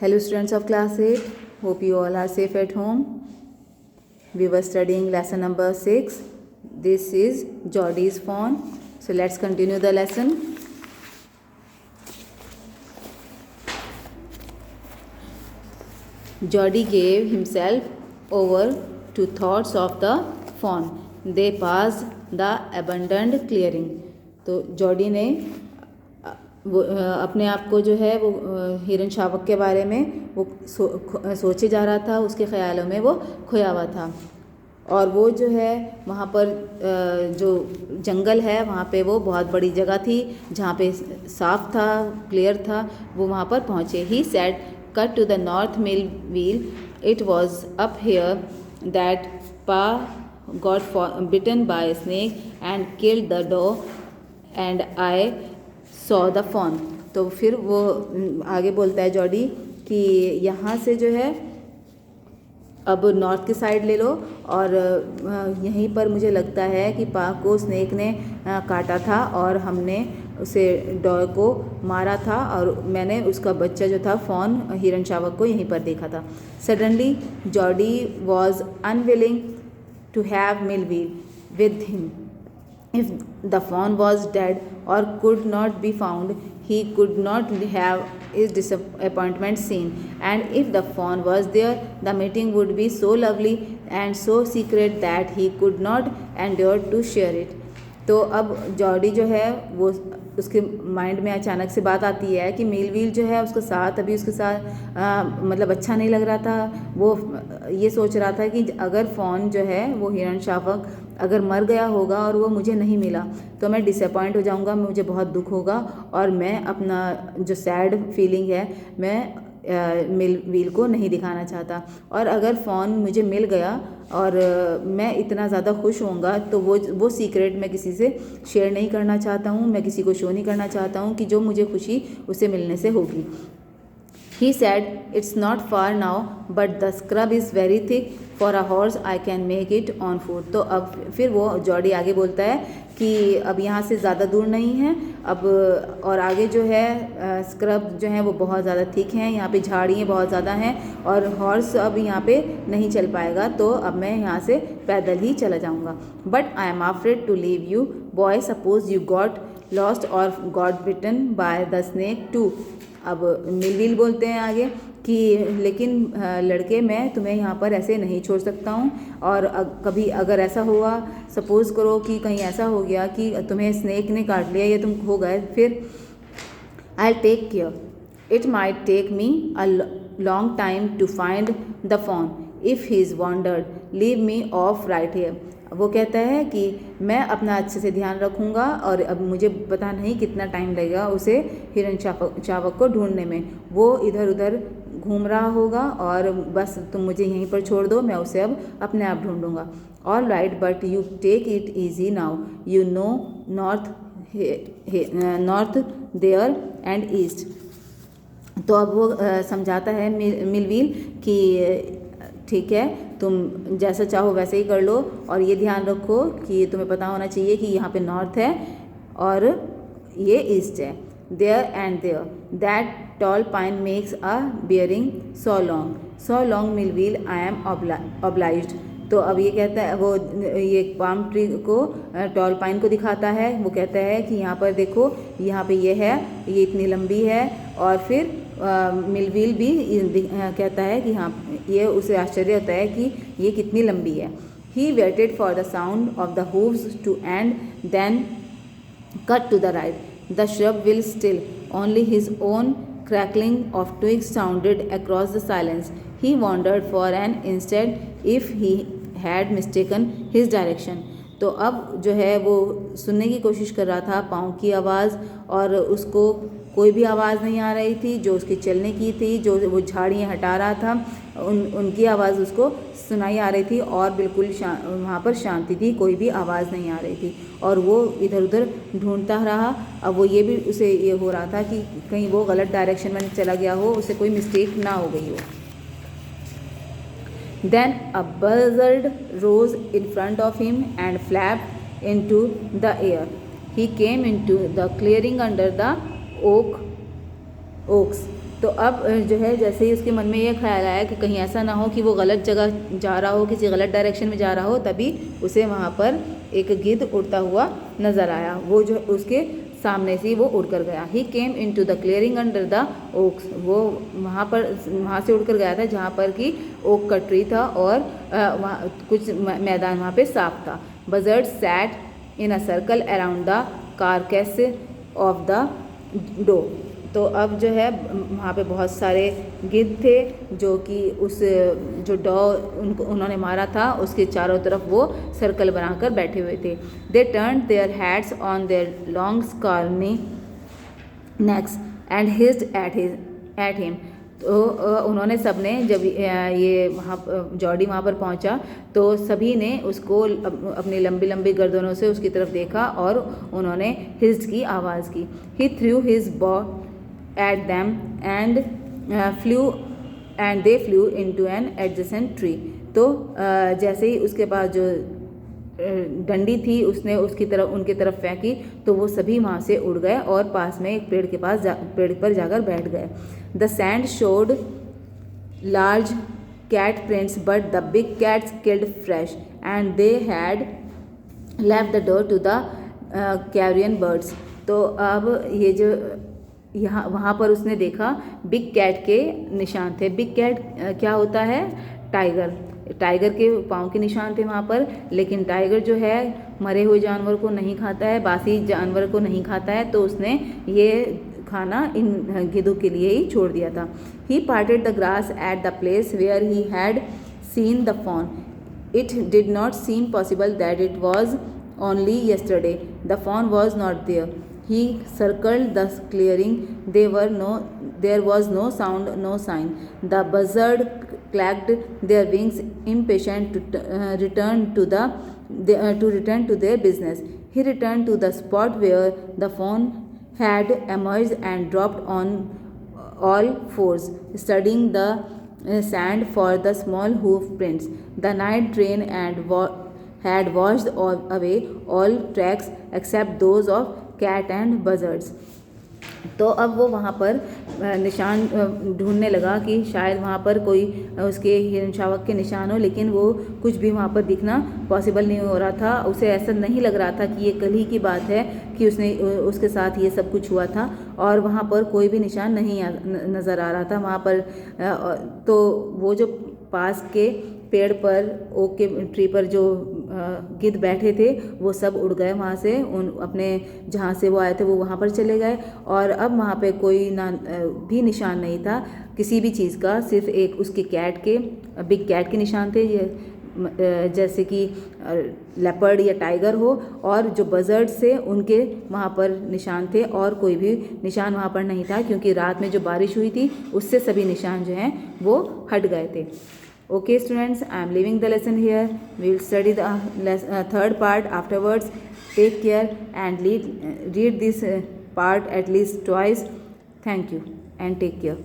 Hello students of class 8, hope you all are safe at home. We were studying lesson number 6. This is Geordie's fawn. So let's continue the lesson. Geordie gave himself over to thoughts of the fawn. They passed the abandoned clearing. तो Jordi ने वो अपने आप को जो है वो हिरन शावक के बारे में वो सोचे जा रहा था, उसके ख्यालों में वो खोया हुआ था। और वो जो है वहाँ पर जो जंगल है वहाँ पे वो बहुत बड़ी जगह थी जहाँ पे साफ था, क्लियर था। वो वहाँ पर पहुँचे। He said cut to the north mill wheel, it was up here that pa got bitten by snake and killed the dog and I saw the fawn. तो फिर वो आगे बोलता है जॉडी कि यहाँ से जो है अब नॉर्थ की साइड ले लो और यहीं पर मुझे लगता है कि पा को स्नेक ने काटा था और हमने उसे डॉग को मारा था और मैंने उसका बच्चा जो था फॉन हिरन शावक को यहीं पर देखा था। Suddenly Jody was unwilling to have Millwheel with him. If the fawn was dead or could not be found, he could not have his disappointment seen. And if the fawn was there, the meeting would be so lovely and so secret that he could not endure to share it. तो अब Jordi जो है वो उसके mind में अचानक से बात आती है कि मिलवील जो है उसके साथ अभी उसके साथ मतलब अच्छा नहीं लग रहा था। वो ये सोच रहा था कि अगर फॉन जो है वो हिरन शावक अगर मर गया होगा और वो मुझे नहीं मिला तो मैं डिसअपॉइंट हो जाऊंगा, मुझे बहुत दुख होगा और मैं अपना जो सैड फीलिंग है मैं मिलवील को नहीं दिखाना चाहता। और अगर फ़ोन मुझे मिल गया और मैं इतना ज़्यादा खुश होऊंगा तो वो सीक्रेट मैं किसी से शेयर नहीं करना चाहता हूँ, मैं किसी को शो नहीं करना चाहता हूँ कि जो मुझे खुशी उसे मिलने से होगी। He said, "It's not far now, but the scrub is very thick. For a horse, I can make it on foot." तो अब फिर वो जॉडी आगे बोलता है कि अब यहाँ से ज़्यादा दूर नहीं है अब, और आगे जो है स्क्रब जो है वो बहुत ज़्यादा थिक हैं, यहाँ पे झाड़ियाँ बहुत ज़्यादा हैं और हॉर्स अब यहाँ पे नहीं चल पाएगा, तो अब मैं यहाँ से पैदल ही चला जाऊँगा। But I am afraid to leave you boy, suppose you got lost or got bitten by the snake too. अब मिलवील बोलते हैं आगे कि लेकिन लड़के मैं तुम्हें यहाँ पर ऐसे नहीं छोड़ सकता हूँ और कभी अगर ऐसा हुआ, सपोज़ करो कि कहीं ऐसा हो गया कि तुम्हें स्नेक ने काट लिया या तुम खो गए, फिर I take care. It might take me a long time to find the fawn if he is wandered, leave me off right here. वो कहता है कि मैं अपना अच्छे से ध्यान रखूँगा और अब मुझे पता नहीं कितना टाइम लगेगा उसे हिरन शावक को ढूंढने में। वो इधर उधर घूम रहा होगा और बस तुम मुझे यहीं पर छोड़ दो, मैं उसे अब अपने आप ढूंढूंगा। All right, but you take it easy now, you know north there and east. तो अब वो समझाता है मिलवील कि ठीक है, तुम जैसा चाहो वैसे ही कर लो और ये ध्यान रखो कि तुम्हें पता होना चाहिए कि यहाँ पे नॉर्थ है और ये ईस्ट है। There and there that tall pine makes a bearing so long Millwheel, I am obliged. तो अब ये कहता है, वो ये पाम ट्री को टॉल पाइन को दिखाता है। वो कहता है कि यहाँ पर देखो, यहाँ पे ये है, ये इतनी लंबी है। और फिर मिलवील भी कहता है कि हाँ, ये उसे आश्चर्य होता है कि ये कितनी लंबी है। He waited for the sound of the hooves to end then cut to the right, the shrub will still, only his own crackling of twigs sounded across the silence. He wondered for an instant if he had mistaken his direction. तो अब जो है वो सुनने की कोशिश कर रहा था पाँव की आवाज़ और उसको कोई भी आवाज़ नहीं आ रही थी जो उसके चलने की थी, जो वो झाड़ियाँ हटा रहा था उनकी आवाज़ उसको सुनाई आ रही थी और बिल्कुल वहाँ पर शांति थी, कोई भी आवाज़ नहीं आ रही थी। और वो इधर उधर ढूंढता रहा। अब वो ये भी उसे ये हो रहा था कि कहीं वो गलत डायरेक्शन में चला गया हो, उसे कोई मिस्टेक ना हो गई हो। Then a buzzard rose in front of him and flapped into the air. He came into the clearing under the oaks. तो अब जो है जैसे ही उसके मन में ये ख्याल आया कि कहीं ऐसा ना हो कि वो गलत जगह जा रहा हो, किसी गलत डायरेक्शन में जा रहा हो, तभी उसे वहाँ पर एक गिद्ध उड़ता हुआ नज़र आया। वो जो उसके सामने से वो उड़कर गया। He came in to the clearing under the oaks, वो वहाँ से उड़कर गया था जहाँ पर कि ओक का ट्री था और वहाँ कुछ मैदान वहाँ पे साफ था। Buzzard sat in a circle around the carcass of the doe. तो अब जो है वहाँ पे बहुत सारे गिद्ध थे जो कि उस जो डॉ उन्होंने मारा था उसके चारों तरफ वो सर्कल बनाकर बैठे हुए थे। They turned their heads on their long scrawny necks and hissed at him. तो उन्होंने सबने जब ये वहाँ जॉर्डी वहाँ पर पहुँचा तो सभी ने उसको अपनी लंबी लंबी गर्दनों से उसकी तरफ देखा और उन्होंने हिज्ड की आवाज़ की। ही थ्रू हिज बॉ at them and they flew into an adjacent tree। तो जैसे ही उसके पास जो डंडी थी उसने उनकी तरफ फेंकी तो वो सभी वहाँ से उड़ गए और पास में एक पेड़ पर जाकर बैठ गए। The sand showed large cat prints but the big cats killed fresh and they had left the door to the carrion birds. तो अब ये जो यहाँ वहाँ पर उसने देखा बिग कैट के निशान थे। बिग कैट क्या होता है? टाइगर के पाँव के निशान थे वहाँ पर, लेकिन टाइगर जो है मरे हुए जानवर को नहीं खाता है, बासी जानवर को नहीं खाता है, तो उसने ये खाना इन गिद्धों के लिए ही छोड़ दिया था। He parted the grass at the place where he had seen the fawn. It did not seem possible that it was only yesterday the fawn was not there. He circled the clearing. There was no sound, no sign. The buzzard clacked their wings, impatient to return to their business. He returned to the spot where the fawn had emerged and dropped on all fours, studying the sand for the small hoof prints. The night rain had washed away all tracks except those of cat and बजर्ड्स। तो अब वो वहाँ पर निशान ढूंढने लगा कि शायद वहाँ पर कोई उसके हिरन शावक के निशान हो, लेकिन वो कुछ भी वहाँ पर दिखना पॉसिबल नहीं हो रहा था। उसे ऐसा नहीं लग रहा था कि ये कल ही की बात है कि उसके साथ ये सब कुछ हुआ था, और वहाँ पर कोई भी निशान नहीं नज़र आ रहा था वहाँ पर। तो वो जो पास के पेड़ पर ओक के ट्री पर जो गिद्ध बैठे थे वो सब उड़ गए वहाँ से, अपने जहाँ से वो आए थे वो वहाँ पर चले गए, और अब वहाँ पे कोई भी निशान नहीं था किसी भी चीज़ का, सिर्फ एक उसके बिग कैट के निशान थे, जैसे कि लेपर्ड या टाइगर हो, और जो बजर्ड से उनके वहाँ पर निशान थे, और कोई भी निशान वहाँ पर नहीं था क्योंकि रात में जो बारिश हुई थी उससे सभी निशान जो हैं वो हट गए थे। Okay students, I am leaving the lesson here. We will study the third part afterwards. Take care and read this part at least twice. Thank you and take care.